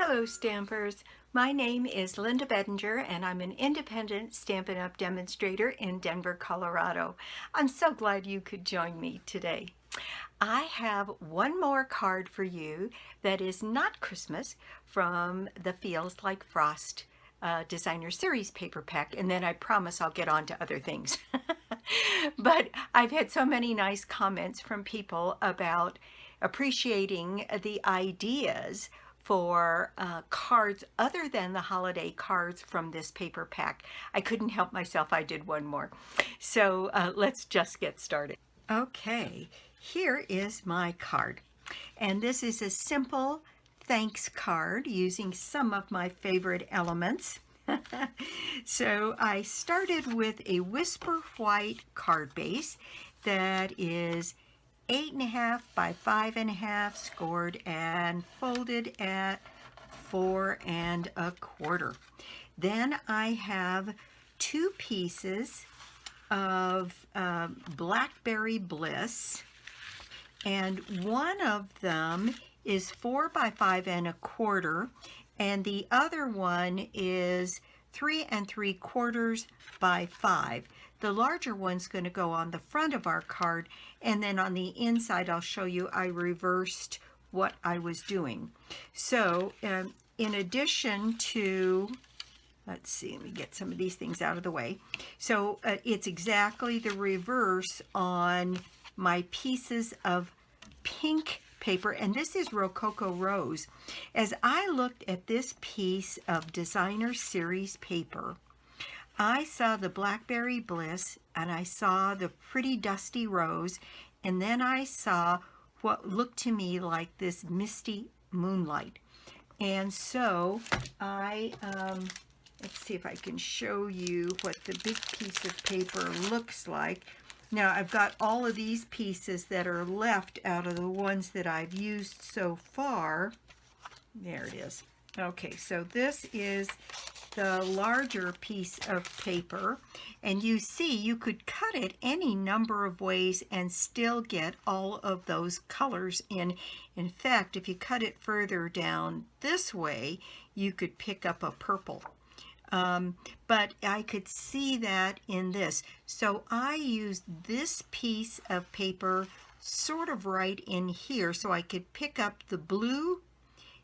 Hello Stampers, my name is Linda Bedinger and I'm an independent Stampin' Up! Demonstrator in Denver, Colorado. I'm so glad you could join me today. I have one more card for you that is not Christmas from the Feels Like Frost Designer Series paper pack, and then I promise I'll get on to other things. But I've had so many nice comments from people about appreciating the ideas for cards other than the holiday cards from this paper pack. I couldn't help myself, I did one more. So let's just get started. Okay, here is my card. And this is a simple thanks card using some of my favorite elements. So I started with a Whisper White card base that is 8.5 by 5.5, scored and folded at 4 1/4. Then I have two pieces of Blackberry Bliss, and one of them is 4 by 5 1/4, and the other one is 3 3/4 by 5. The larger one's going to go on the front of our card, and then on the inside I'll show you I reversed what I was doing. So in addition to, let's see, let me get some of these things out of the way. So it's exactly the reverse on my pieces of pink paper, and this is Rococo Rose. As I looked at this piece of Designer Series paper, I saw the Blackberry Bliss, and I saw the pretty dusty rose, and then I saw what looked to me like this misty moonlight. And so I, let's see if I can show you what the big piece of paper looks like. Now I've got all of these pieces that are left out of the ones that I've used so far. There it is. Okay, so this is the larger piece of paper, and you see you could cut it any number of ways and still get all of those colors in. In fact, if you cut it further down this way, you could pick up a purple. But I could see that in this. So I used this piece of paper sort of right in here so I could pick up the blue,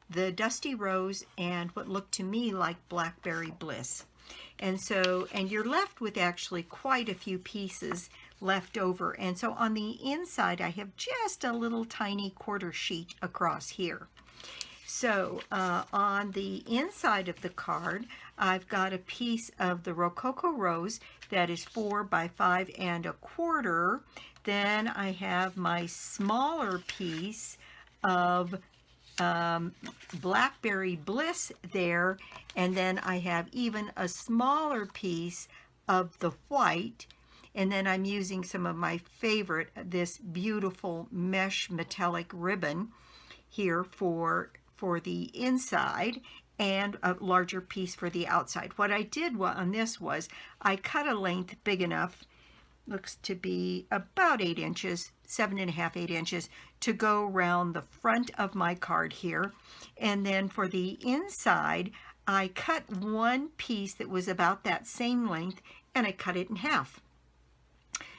the dusty rose, and what looked to me like Blackberry Bliss. And so, and you're left with actually quite a few pieces left over. And so on the inside, I have just a little tiny quarter sheet across here. So on the inside of the card, I've got a piece of the Rococo Rose that is 4 by 5 1/4. Then I have my smaller piece of Blackberry Bliss there, and then I have even a smaller piece of the white, and then I'm using some of my favorite, this beautiful mesh metallic ribbon here for the inside, and a larger piece for the outside. What I did on this was I cut a length big enough, looks to be about 8 inches, 7.5, 8 inches, to go around the front of my card here. And then for the inside, I cut one piece that was about that same length, and I cut it in half.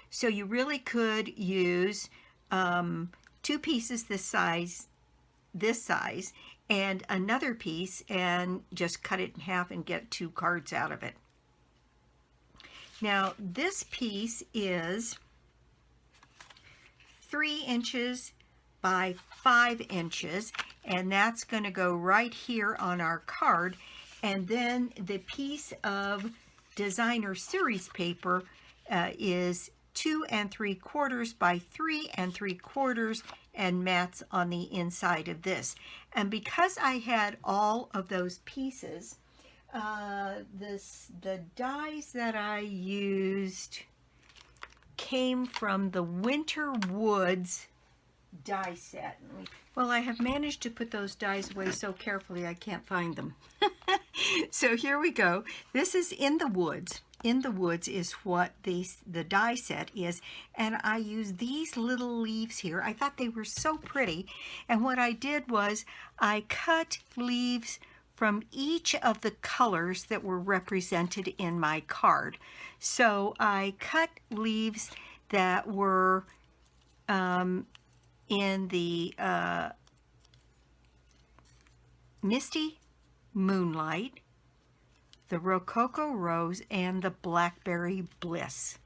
So you really could use two pieces this size, and another piece, and just cut it in half and get 2 cards out of it. Now this piece is 3 inches by 5 inches, and that's going to go right here on our card. And then the piece of Designer Series paper is 2 3/4 by 3 3/4, and mats on the inside of this. And because I had all of those pieces, the dies that I used came from the Winter Woods die set. Well, I have managed to put those dies away so carefully I can't find them. So here we go. This is In the Woods. In the Woods is what the die set is, and I used these little leaves here. I thought they were so pretty, and what I did was I cut leaves from each of the colors that were represented in my card. So I cut leaves that were in the Misty Moonlight, the Rococo Rose, and the Blackberry Bliss.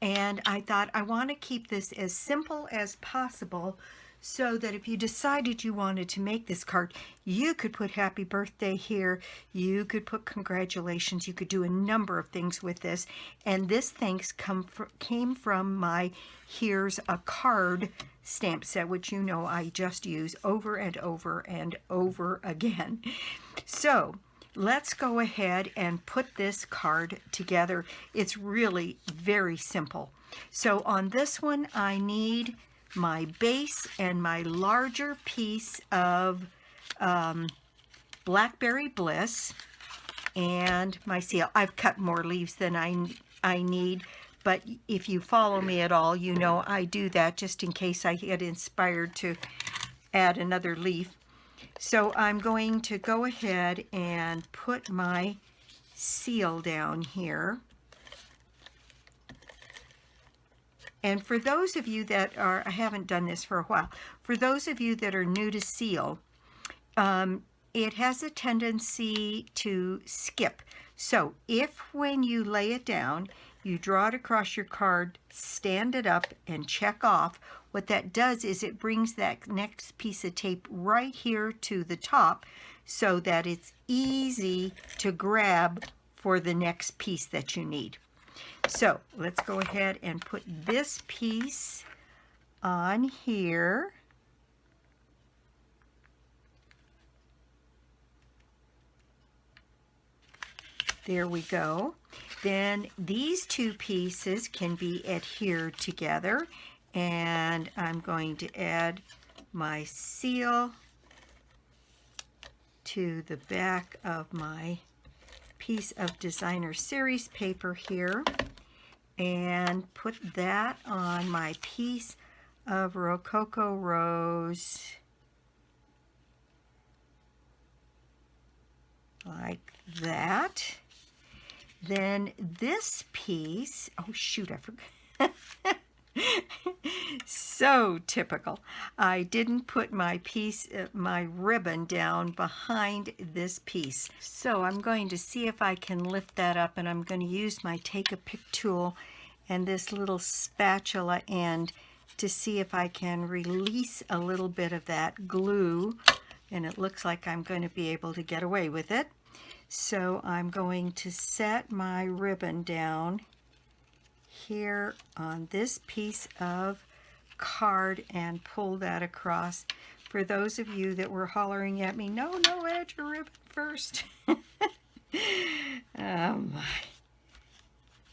And I thought I want to keep this as simple as possible so that if you decided you wanted to make this card, you could put happy birthday here, you could put congratulations, you could do a number of things with this. And this thanks came from my Here's a Card stamp set, which you know I just use over and over and over again. So let's go ahead and put this card together. It's really very simple. So on this one, I need my base and my larger piece of Blackberry Bliss and my seal. I've cut more leaves than I need, but if you follow me at all, you know I do that just in case I get inspired to add another leaf. So I'm going to go ahead and put my seal down here. And for those of you that are, I haven't done this for a while, for those of you that are new to seal, it has a tendency to skip. So if when you lay it down, you draw it across your card, stand it up, and check off, what that does is it brings that next piece of tape right here to the top so that it's easy to grab for the next piece that you need. So let's go ahead and put this piece on here. There we go. Then these two pieces can be adhered together, and I'm going to add my seal to the back of my piece of designer series paper here and put that on my piece of Rococo Rose like that. Then this piece, oh shoot, I forgot. So typical. I didn't put my piece, my ribbon down behind this piece. So I'm going to see if I can lift that up, and I'm going to use my Take a Pick tool and this little spatula end to see if I can release a little bit of that glue, and it looks like I'm going to be able to get away with it. So I'm going to set my ribbon down here on this piece of card and pull that across. For those of you that were hollering at me, no, add your ribbon first.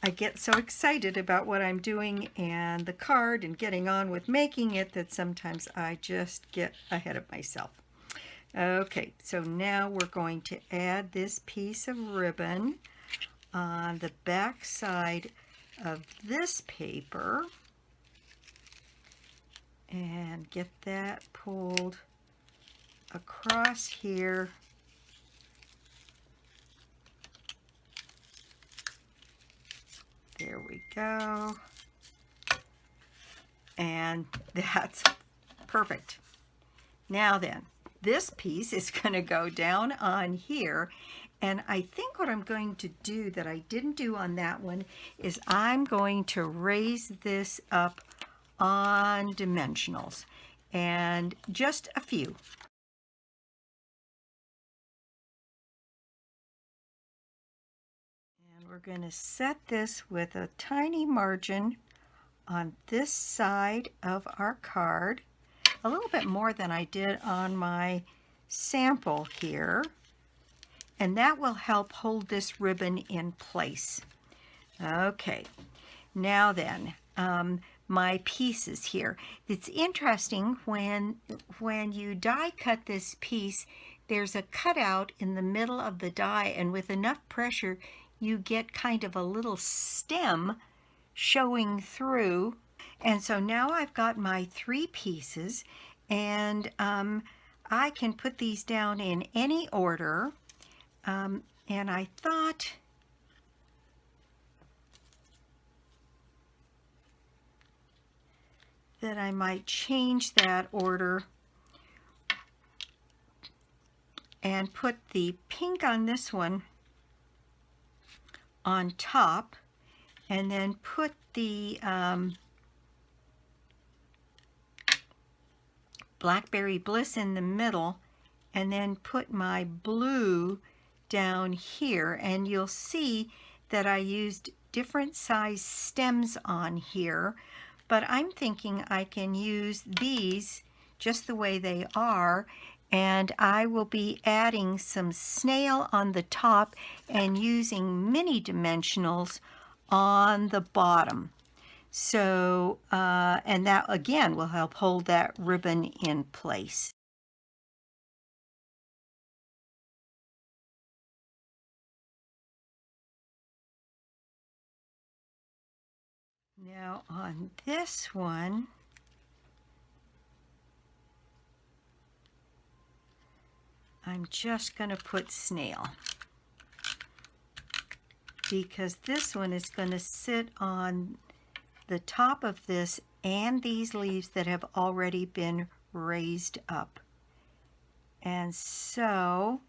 I get so excited about what I'm doing and the card and getting on with making it that sometimes I just get ahead of myself. Okay, so now we're going to add this piece of ribbon on the back side of this paper and get that pulled across here. There we go. And that's perfect. Now then, this piece is going to go down on here, and I think what I'm going to do that I didn't do on that one is I'm going to raise this up on dimensionals, and just a few. And we're going to set this with a tiny margin on this side of our card, a little bit more than I did on my sample here, and that will help hold this ribbon in place. Okay, now then, my pieces here. It's interesting when you die cut this piece, there's a cutout in the middle of the die, and with enough pressure you get kind of a little stem showing through. And so now I've got my three pieces, and I can put these down in any order. And I thought that I might change that order and put the pink on this one on top, and then put the Blackberry Bliss in the middle, and then put my blue down here. And you'll see that I used different size stems on here, but I'm thinking I can use these just the way they are, and I will be adding some snail on the top and using mini dimensionals on the bottom. So, and that again will help hold that ribbon in place. Now on this one, I'm just going to put snail, because this one is going to sit on the top of this and these leaves that have already been raised up. And so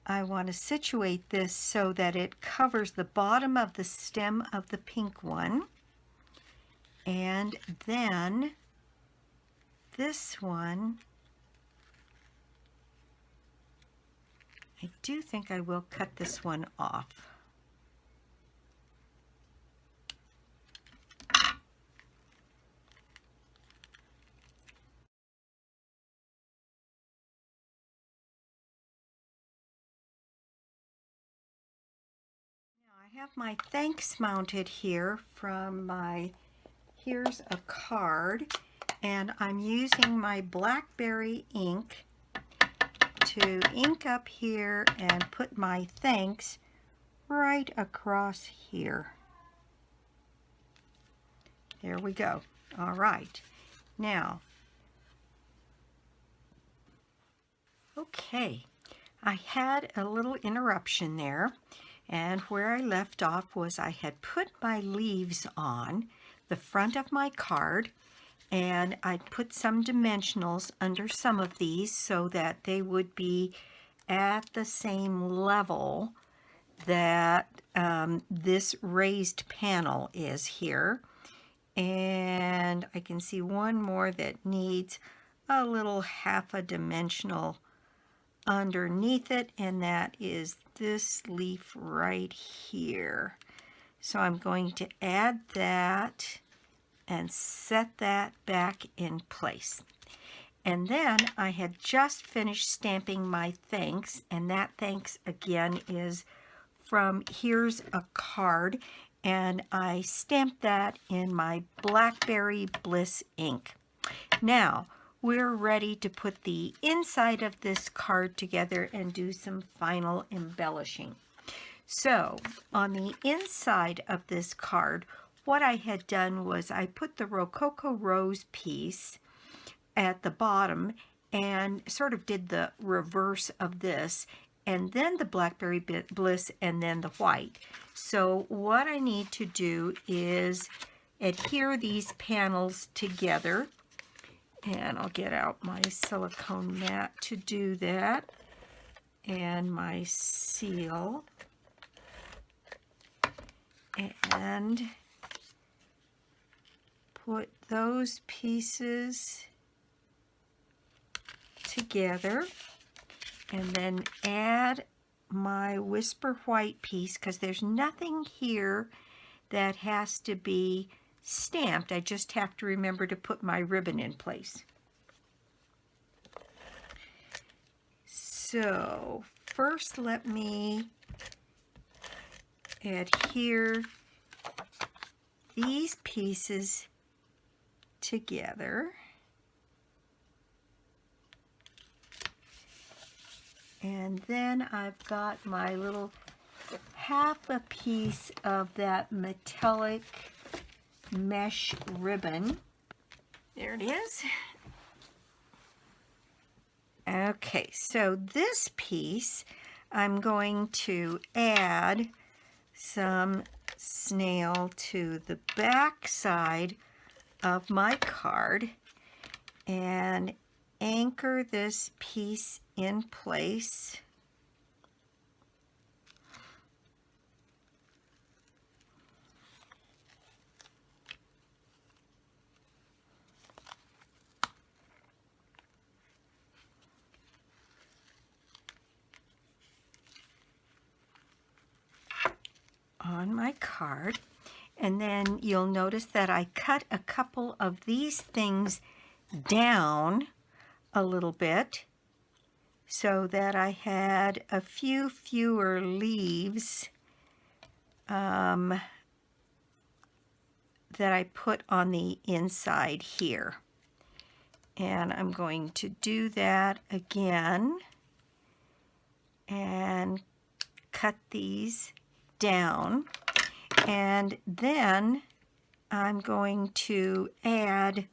I want to situate this so that it covers the bottom of the stem of the pink one. And then this one, I do think I will cut this one off. I have my thanks mounted here from my, here's a card, and I'm using my Blackberry ink to ink up here and put my thanks right across here. There we go. All right. Now, okay, I had a little interruption there. And where I left off was I had put my leaves on the front of my card, and I put some dimensionals under some of these so that they would be at the same level that this raised panel is here. And I can see one more that needs a little half a dimensional underneath it, and that is this leaf right here. So I'm going to add that and set that back in place. And then I had just finished stamping my thanks, and that thanks again is from, here's a card, and I stamped that in my Blackberry Bliss ink. Now we're ready to put the inside of this card together and do some final embellishing. So on the inside of this card, what I had done was I put the Rococo Rose piece at the bottom and sort of did the reverse of this, and then the Blackberry Bliss, and then the white. So what I need to do is adhere these panels together. And I'll get out my silicone mat to do that, and my seal, and put those pieces together, and then add my Whisper White piece, because there's nothing here that has to be stamped. I just have to remember to put my ribbon in place. So first let me adhere these pieces together. And then I've got my little half a piece of that metallic mesh ribbon. There it is. Okay, so this piece, I'm going to add some snail to the back side of my card and anchor this piece in place. On my card, and then you'll notice that I cut a couple of these things down a little bit so that I had a few fewer leaves that I put on the inside here. And I'm going to do that again and cut these down, and then I'm going to add,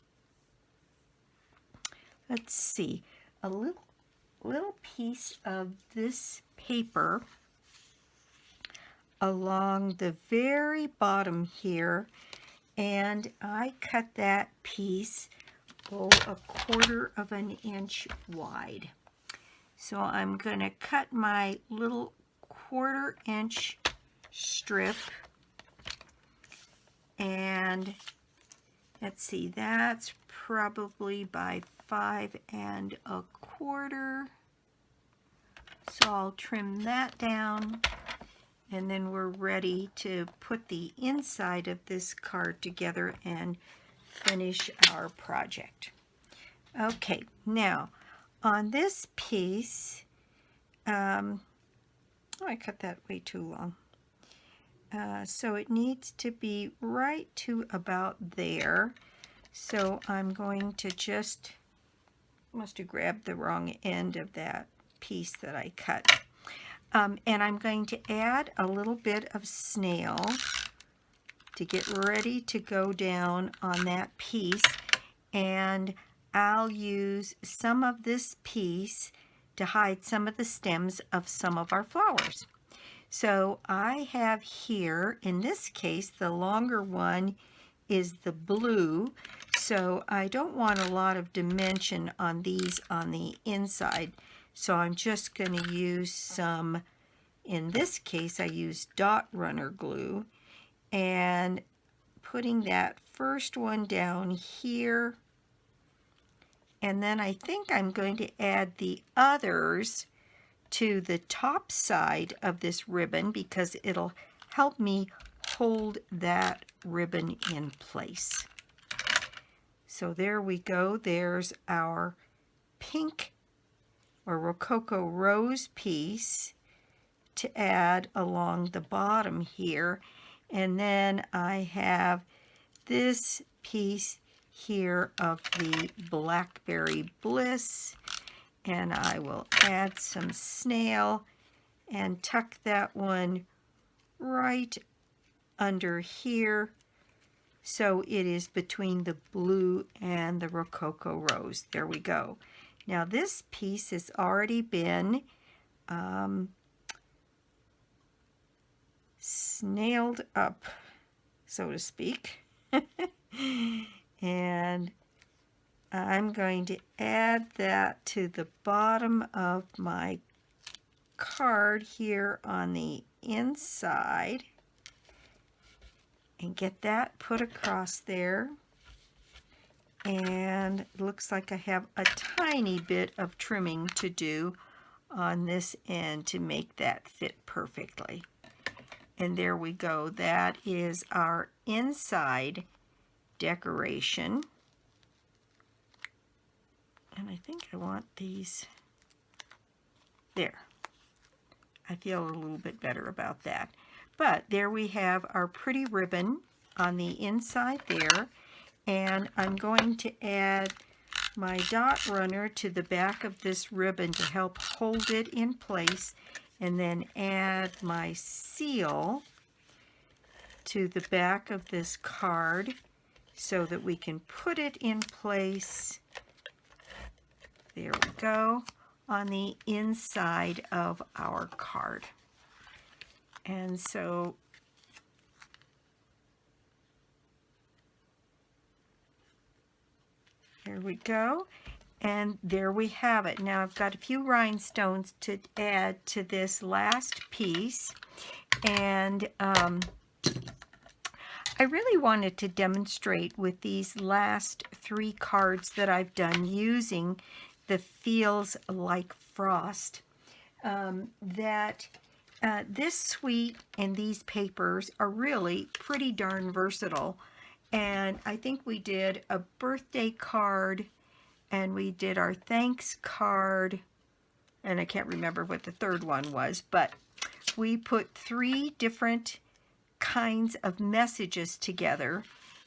let's see, a little piece of this paper along the very bottom here, and I cut that piece a 1/4 of an inch wide. So I'm going to cut my little 1/4 inch strip, and let's see, that's probably by 5 1/4. So I'll trim that down, and then we're ready to put the inside of this card together and finish our project. Okay, now on this piece, oh, I cut that way too long. So it needs to be right to about there. So I'm going to just, must have grabbed the wrong end of that piece that I cut. And I'm going to add a little bit of snail to get ready to go down on that piece. And I'll use some of this piece to hide some of the stems of some of our flowers. So I have here, in this case, the longer one is the blue, so I don't want a lot of dimension on these on the inside. So I'm just going to use some, in this case, I use dot runner glue, and putting that first one down here. And then I think I'm going to add the others to the top side of this ribbon because it'll help me hold that ribbon in place. So there we go. There's our pink or Rococo Rose piece to add along the bottom here. And then I have this piece here of the Blackberry Bliss, and I will add some snail and tuck that one right under here so it is between the blue and the Rococo Rose. There we go. Now this piece has already been snailed up, so to speak. And I'm going to add that to the bottom of my card here on the inside and get that put across there. And it looks like I have a tiny bit of trimming to do on this end to make that fit perfectly. And there we go. That is our inside decoration. And I think I want these there. I feel a little bit better about that. But there we have our pretty ribbon on the inside there. And I'm going to add my dot runner to the back of this ribbon to help hold it in place, and then add my seal to the back of this card so that we can put it in place. There we go. on the inside of our card. And so here we go. And there we have it. Now I've got a few rhinestones to add to this last piece. And I really wanted to demonstrate with these last 3 cards that I've done using the Feels Like Frost, that this suite and these papers are really pretty darn versatile. And I think we did a birthday card, and we did our thanks card, and I can't remember what the third one was, but we put 3 different kinds of messages together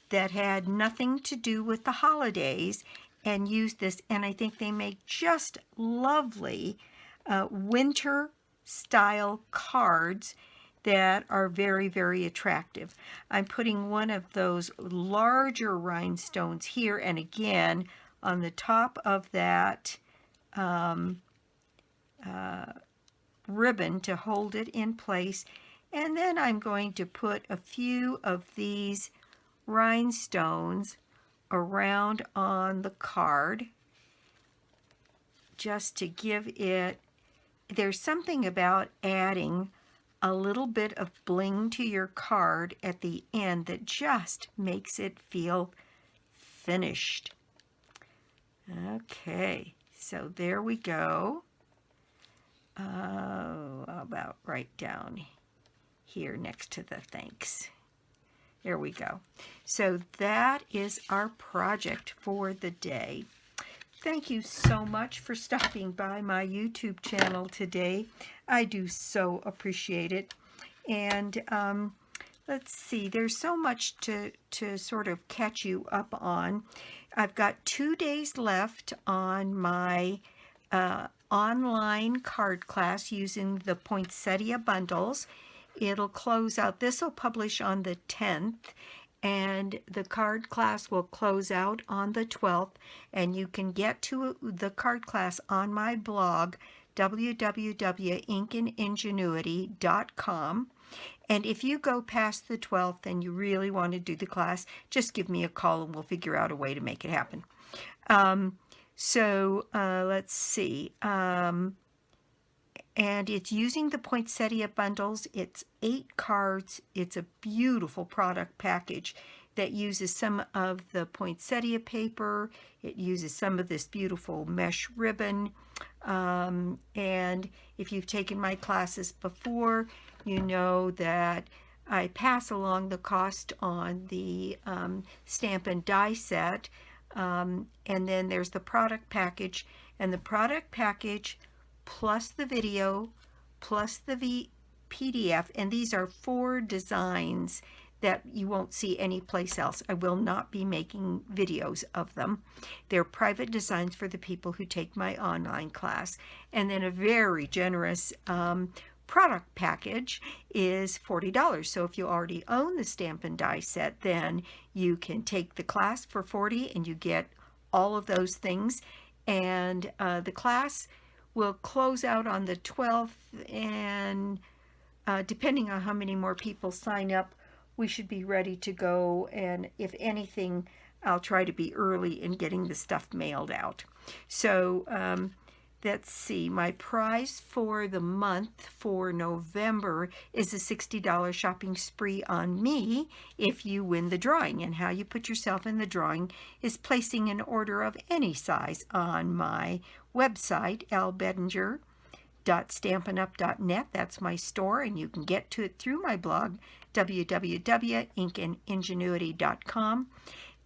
that had nothing to do with the holidays and used this, and I think they make just lovely winter style cards that are very, very attractive. I'm putting one of those larger rhinestones here, and again on the top of that ribbon to hold it in place. And then I'm going to put a few of these rhinestones around on the card just to give it, there's something about adding a little bit of bling to your card at the end that just makes it feel finished. Okay, so there we go. About right down here next to the thanks. There we go. So that is our project for the day. Thank you so much for stopping by my YouTube channel today. I do so appreciate it. And let's see, there's so much to sort of catch you up on. I've got 2 days left on my online card class using the poinsettia bundles. It'll close out, this will publish on the 10th, and the card class will close out on the 12th, and you can get to the card class on my blog, www.ingenuity.com. And if you go past the 12th and you really want to do the class, just give me a call and we'll figure out a way to make it happen. Let's see. And it's using the poinsettia bundles. It's 8 cards. It's a beautiful product package that uses some of the poinsettia paper. It uses some of this beautiful mesh ribbon. And if you've taken my classes before, you know that I pass along the cost on the Stampin' Die set. And then there's the product package. And the product package plus the video, plus the PDF, and these are 4 designs that you won't see anyplace else. I will not be making videos of them. They're private designs for the people who take my online class. And then a very generous product package is $40. So if you already own the Stampin' Die set, then you can take the class for $40 and you get all of those things. And the class will close out on the 12th, and depending on how many more people sign up, we should be ready to go. And if anything, I'll try to be early in getting the stuff mailed out. So let's see, my prize for the month for November is a $60 shopping spree on me if you win the drawing. And how you put yourself in the drawing is placing an order of any size on my website, lbedinger.stampinup.net. That's my store, and you can get to it through my blog, www.ingenuity.com.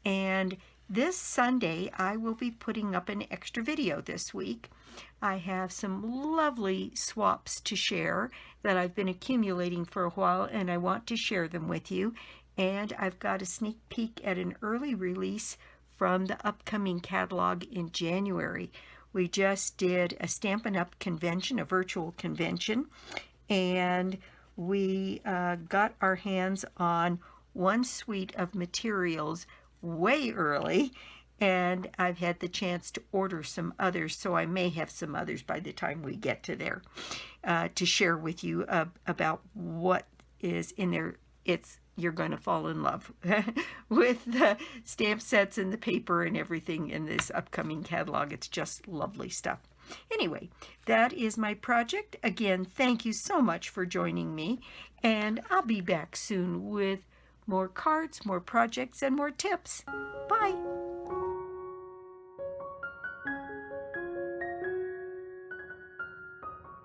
And this Sunday, I will be putting up an extra video this week. I have some lovely swaps to share that I've been accumulating for a while, and I want to share them with you. And I've got a sneak peek at an early release from the upcoming catalog in January. We just did a Stampin' Up! Convention, a virtual convention, and we got our hands on one suite of materials way early, and I've had the chance to order some others, so I may have some others by the time we get to there to share with you about what is in there. You're going to fall in love with the stamp sets and the paper and everything in this upcoming catalog. It's just lovely stuff. Anyway, that is my project. Again, thank you so much for joining me, and I'll be back soon with more cards, more projects, and more tips. Bye.